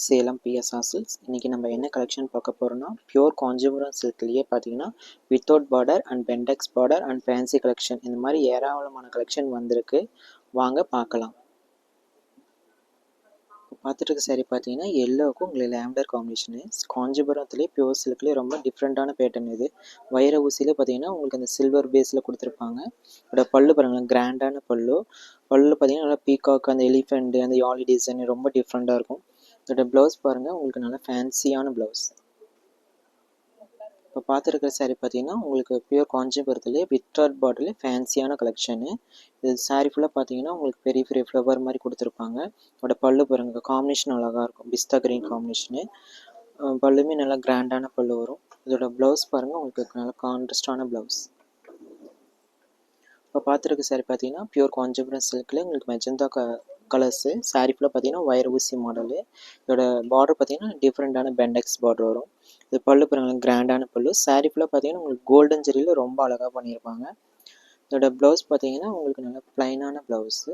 Salem PSR silks. இன்றைக்கி நம்ம என்ன கலெக்ஷன் பார்க்க போகிறோம்னா, பியூர் காஞ்சிபுரம் சில்க்லேயே பார்த்தீங்கன்னா வித்தவுட் பார்டர் அண்ட் பெண்டெக்ஸ் பார்டர் அண்ட் ஃபேன்சி கலெக்ஷன் இந்த மாதிரி ஏராளமான கலெக்ஷன் வந்திருக்கு. வாங்க பார்க்கலாம். பார்த்துட்டு இருக்க சாரி பார்த்தீங்கன்னா எல்லோவுக்கும் உங்களுக்கு லேவண்டர் காம்பினேஷனு. காஞ்சிபுரத்துலேயே பியூர் சில்க்லேயே ரொம்ப டிஃப்ரெண்ட்டான பேட்டர்ன் இது. வைர ஊசியிலே பார்த்தீங்கன்னா உங்களுக்கு அந்த சில்வர் பேஸில் கொடுத்துருப்பாங்க. இதோட பல்லு பாருங்களேன், கிராண்டான பல்லு பார்த்தீங்கன்னா நல்லா பீகாக், அந்த எலிஃபெண்ட், அந்த யாலி டிசைன் ரொம்ப டிஃப்ரெண்ட்டாக இருக்கும். இதோட ப்ளவுஸ் பாருங்கள், உங்களுக்கு நல்லா ஃபேன்சியான ப்ளவுஸ். இப்போ பார்த்துருக்கிற சாரீ பார்த்தீங்கன்னா உங்களுக்கு பியூர் காஞ்சிபுரத்துலேயே வித்தவுட் பார்டர்லேயே ஃபேன்சியான கலெக்ஷனு. இது சாரீ ஃபுல்லாக பார்த்தீங்கன்னா உங்களுக்கு பெரிய பெரிய ஃப்ளவர் மாதிரி கொடுத்துருப்பாங்க. அதோட பல்லு பாருங்கள், காம்பினேஷன் அழகாக இருக்கும், பிஸ்தா கிரீன் காம்பினேஷனு. பல்லுமே நல்லா கிராண்டான பல்லு வரும். இதோட ப்ளவுஸ் பாருங்கள், உங்களுக்கு நல்லா கான்ட்ராஸ்டான ப்ளவுஸ். இப்போ பார்த்துருக்க சாரீ பார்த்தீங்கன்னா பியூர் காஞ்சிபுரம் சில்கில் உங்களுக்கு மெஜந்தா கலர்ஸு. சாரீ ஃபுல்லாக பார்த்தீங்கன்னா வைர ஊசி மாடலு. இதோட பார்டர் பார்த்தீங்கன்னா டிஃப்ரெண்ட்டான பெண்டெக்ஸ் பார்டர் வரும். இது பல்லு பாருங்களேன், கிராண்டான பல்லு. சாரீ ஃபுல்லாக பார்த்தீங்கன்னா உங்களுக்கு கோல்டன் ஜெரியில் ரொம்ப அழகாக பண்ணியிருப்பாங்க. இதோட ப்ளவுஸ் பார்த்தீங்கன்னா உங்களுக்கு நல்லா ப்ளைனான ப்ளவுஸு,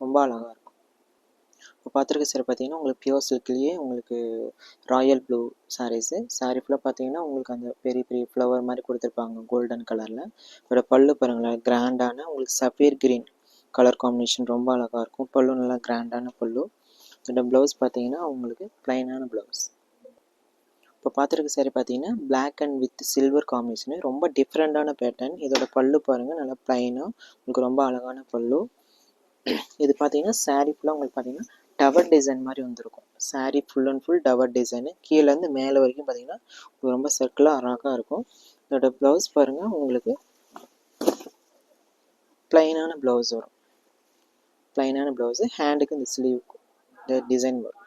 ரொம்ப அழகாக இருக்கும். இப்போ பார்த்துருக்க சாரி பார்த்தீங்கன்னா உங்களுக்கு பியூர் சில்க்லேயே உங்களுக்கு ராயல் ப்ளூ சாரீஸு. சாரீ ஃபுல்லாக பார்த்தீங்கன்னா உங்களுக்கு அந்த பெரிய பெரிய ஃப்ளவர் மாதிரி கொடுத்துருப்பாங்க கோல்டன் கலரில். இதோட பல்லு பாருங்களேன், கிராண்டான உங்களுக்கு சஃபீர் கிரீன் கலர் காம்பினேஷன் ரொம்ப அழகாக இருக்கும். பல்லு நல்லா கிராண்டான பல்லு. இதோட ப்ளவுஸ் பார்த்தீங்கன்னா உங்களுக்கு ப்ளைனான ப்ளவுஸ். இப்போ பார்த்துருக்க சாரி பார்த்தீங்கன்னா பிளாக் அண்ட் வித் சில்வர் காம்பினேஷனு, ரொம்ப டிஃப்ரெண்ட்டான பேட்டர்ன். இதோட பல்லு பாருங்கள், நல்லா ப்ளைனாக உங்களுக்கு ரொம்ப அழகான பல்லு. இது பார்த்தீங்கன்னா சாரீ ஃபுல்லாக உங்களுக்கு பார்த்தீங்கன்னா டவர் டிசைன் மாதிரி வந்துருக்கும். Sari full and full tower design, கீழேருந்து மேலே வரைக்கும் பார்த்தீங்கன்னா ரொம்ப சர்க்கிளாக அழகாக இருக்கும். இதோட ப்ளவுஸ் பாருங்கள், உங்களுக்கு ப்ளைனான ப்ளவுஸ் வரும். ப்ளைனான ப்ளவுஸு, ஹேண்டுக்கு இந்த ஸ்லீவ் இந்த டிசைன் வரும்.